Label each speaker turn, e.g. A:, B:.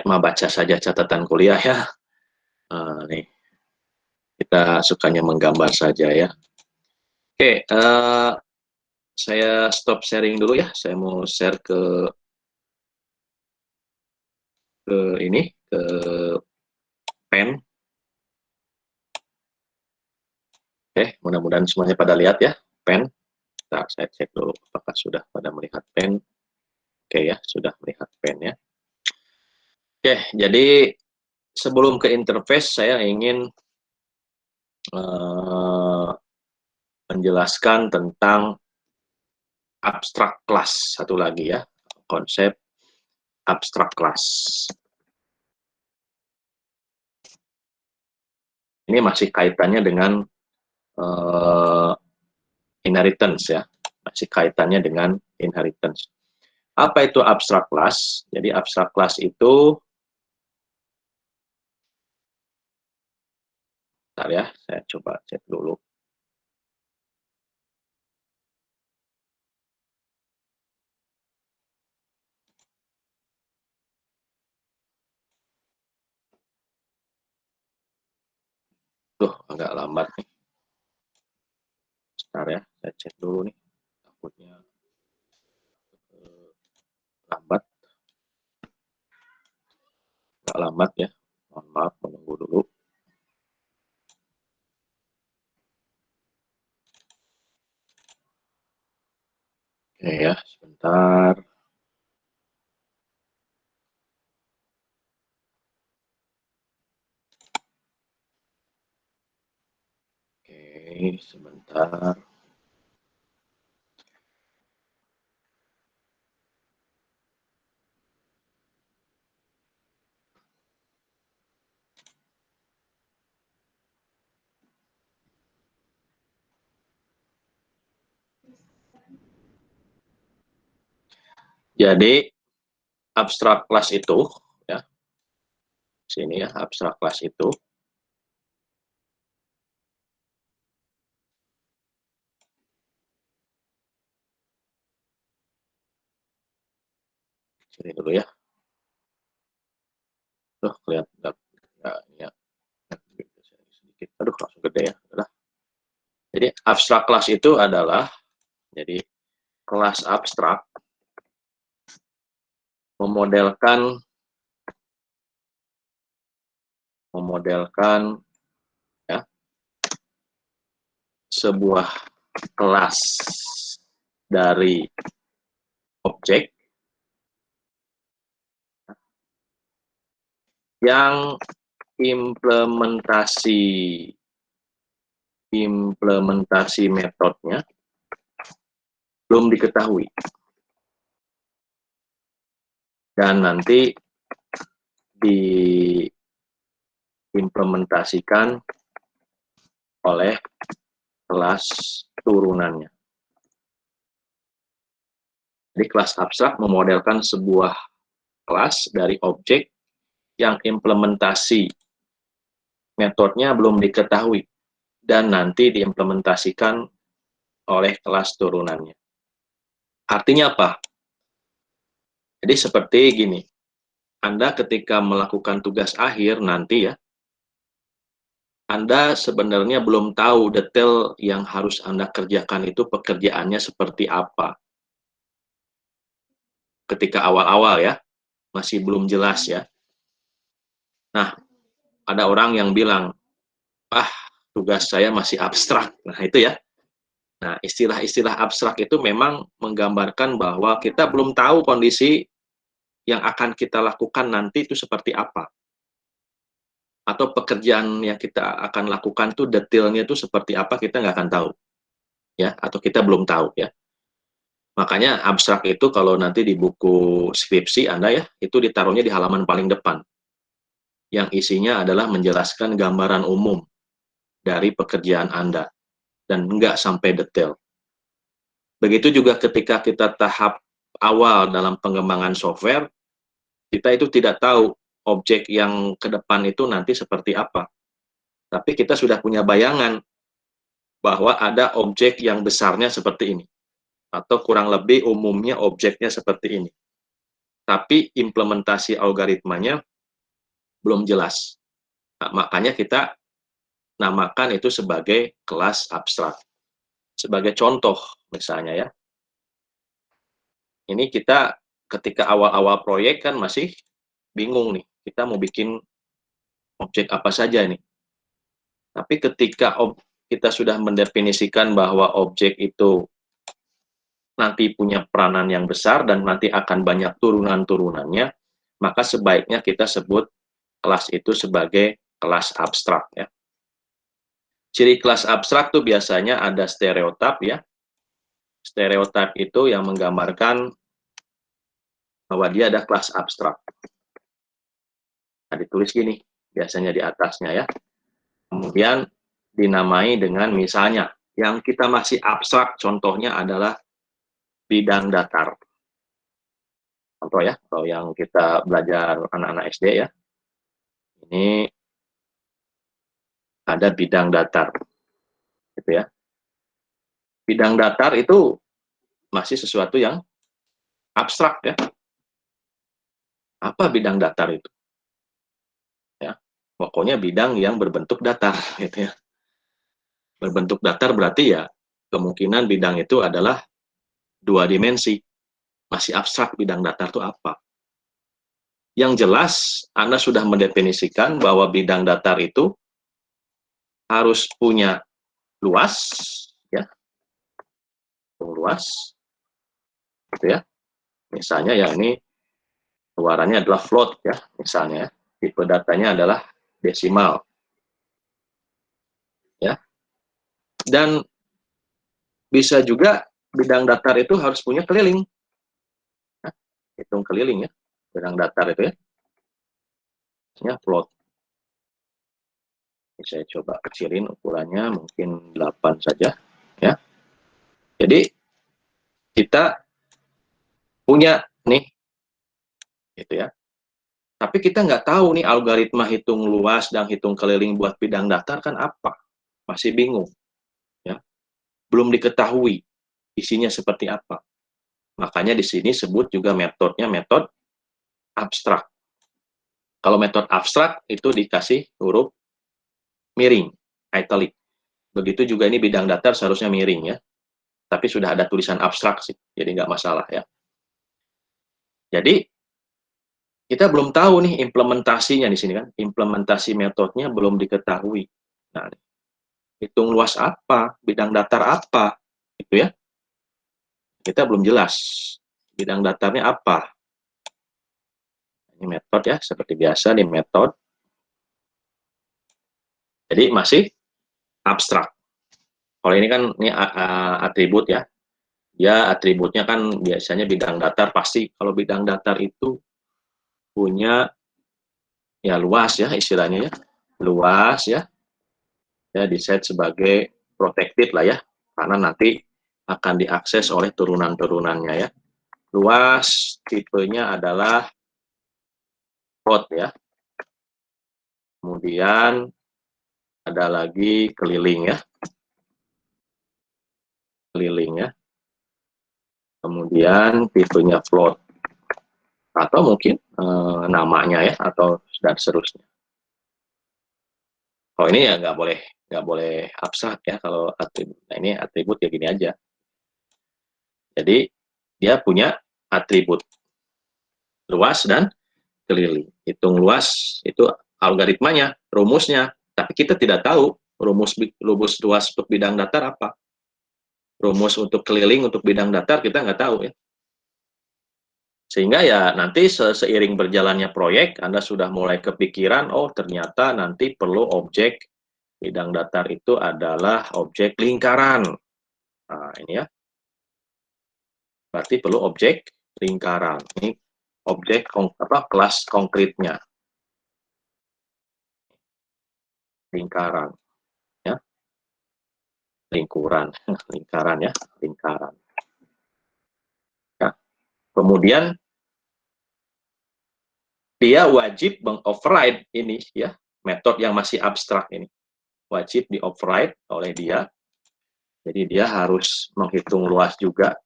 A: mah baca saja catatan kuliah ya. Nih, kita sukanya menggambar saja ya. Oke, saya stop sharing dulu ya. Saya mau share ke ini, ke pen. Oke, mudah-mudahan semuanya pada lihat ya, pen. Nah, saya cek dulu apakah sudah pada melihat pen. Oke ya, sudah melihat pen ya. Oke, jadi sebelum ke interface, saya ingin menjelaskan tentang abstrak class satu lagi ya, konsep abstrak class. Ini masih kaitannya dengan inheritance ya, masih kaitannya dengan inheritance. Apa itu abstrak class? Jadi abstrak class itu, bentar ya, saya coba cek dulu. Tuh, agak lambat nih. Bentar ya, saya cek dulu nih. Takutnya lambat. Agak lambat ya. Mohon maaf, menunggu dulu. Oke ya, sebentar. Oke, sebentar. Jadi abstrak class itu ya, sini ya, abstrak class itu sini dulu ya. Tuh, kelihatan ya, sedikit. Aduh, langsung gede ya. Adalah. Jadi abstrak class itu adalah, jadi kelas abstrak memodelkan ya, sebuah kelas dari objek yang implementasi metodenya belum diketahui, dan nanti diimplementasikan oleh kelas turunannya. Jadi kelas abstrak memodelkan sebuah kelas dari objek yang implementasi metodenya belum diketahui dan nanti diimplementasikan oleh kelas turunannya. Artinya apa? Jadi seperti gini, Anda ketika melakukan tugas akhir nanti ya, Anda sebenarnya belum tahu detail yang harus Anda kerjakan itu pekerjaannya seperti apa. Ketika awal-awal ya, masih belum jelas ya. Nah, ada orang yang bilang, tugas saya masih abstrak. Nah, itu ya. Nah, istilah-istilah abstrak itu memang menggambarkan bahwa kita belum tahu kondisi yang akan kita lakukan nanti itu seperti apa. Atau pekerjaan yang kita akan lakukan tuh detailnya itu seperti apa, kita nggak akan tahu. Ya, atau kita belum tahu ya. Makanya abstrak itu kalau nanti di buku skripsi Anda ya, itu ditaruhnya di halaman paling depan. Yang isinya adalah menjelaskan gambaran umum dari pekerjaan Anda. Dan nggak sampai detail. Begitu juga ketika kita tahap awal dalam pengembangan software, kita itu tidak tahu objek yang ke depan itu nanti seperti apa. Tapi kita sudah punya bayangan bahwa ada objek yang besarnya seperti ini. Atau kurang lebih umumnya objeknya seperti ini. Tapi implementasi algoritmanya belum jelas. Nah, makanya kita namakan itu sebagai kelas abstrak. Sebagai contoh misalnya ya, ini kita ketika awal-awal proyek kan masih bingung nih, kita mau bikin objek apa saja ini. Tapi ketika kita sudah mendefinisikan bahwa objek itu nanti punya peranan yang besar dan nanti akan banyak turunan-turunannya, maka sebaiknya kita sebut kelas itu sebagai kelas abstrak ya. Ciri kelas abstrak tuh biasanya ada stereotip ya. Stereotip itu yang menggambarkan bahwa dia ada kelas abstrak. Nah, ditulis gini, biasanya di atasnya ya. Kemudian dinamai dengan misalnya, yang kita masih abstrak, contohnya adalah bidang datar. Contoh ya, kalau yang kita belajar anak-anak SD ya, ini ada bidang datar, gitu ya. Bidang datar itu masih sesuatu yang abstrak ya. Apa bidang datar itu? Ya, pokoknya bidang yang berbentuk datar, gitu ya. Berbentuk datar berarti ya kemungkinan bidang itu adalah dua dimensi. Masih abstrak bidang datar itu apa? Yang jelas, Anda sudah mendefinisikan bahwa bidang datar itu harus punya luas, ya, luas, gitu ya. Misalnya ya ini luarannya adalah float, ya, misalnya. Tipe datanya adalah desimal, ya. Dan bisa juga bidang datar itu harus punya keliling. Nah, hitung keliling ya, bidang datar itu ya float. Ini saya coba kecilin ukurannya, mungkin 8 saja, ya. Jadi kita punya nih, gitu ya. Tapi kita nggak tahu nih algoritma hitung luas dan hitung keliling buat bidang datar kan apa, masih bingung, ya. Belum diketahui isinya seperti apa. Makanya di sini sebut juga metodenya metode abstrak. Kalau metode abstrak itu dikasih huruf miring, italic. Begitu juga ini bidang datar seharusnya miring ya. Tapi sudah ada tulisan abstrak sih, jadi nggak masalah ya. Jadi kita belum tahu nih implementasinya di sini kan, implementasi metodenya belum diketahui. Nah, hitung luas apa, bidang datar apa, gitu ya. Kita belum jelas bidang datarnya apa. Ini metode ya, seperti biasa di metode. Jadi masih abstrak. Kalau ini kan ini atribut ya. Ya atributnya kan biasanya bidang datar pasti. Kalau bidang datar itu punya ya luas ya istilahnya ya. Luas ya. Ya di-set sebagai protected lah ya. Karena nanti akan diakses oleh turunan-turunannya ya. Luas tipenya adalah float ya. Kemudian ada lagi keliling ya. Keliling ya. Kemudian tipenya float. Atau mungkin namanya ya, atau dan seterusnya. Kalau ini ya nggak boleh abstrak ya kalau atribut. Nah ini atribut ya gini aja. Jadi dia punya atribut luas dan keliling. Hitung luas itu algoritmanya, rumusnya. Tapi kita tidak tahu rumus luas untuk bidang datar apa. Rumus untuk keliling untuk bidang datar kita nggak tahu ya. Sehingga ya nanti seiring berjalannya proyek, Anda sudah mulai kepikiran, oh ternyata nanti perlu objek bidang datar itu adalah objek lingkaran. Nah ini ya, berarti perlu objek lingkaran. Ini objek kelas konkretnya. Lingkaran. Ya. Lingkuran. Lingkaran ya, lingkaran. Ya. Kemudian dia wajib meng-override ini ya, metode yang masih abstrak ini. Wajib di-override oleh dia. Jadi dia harus menghitung luas juga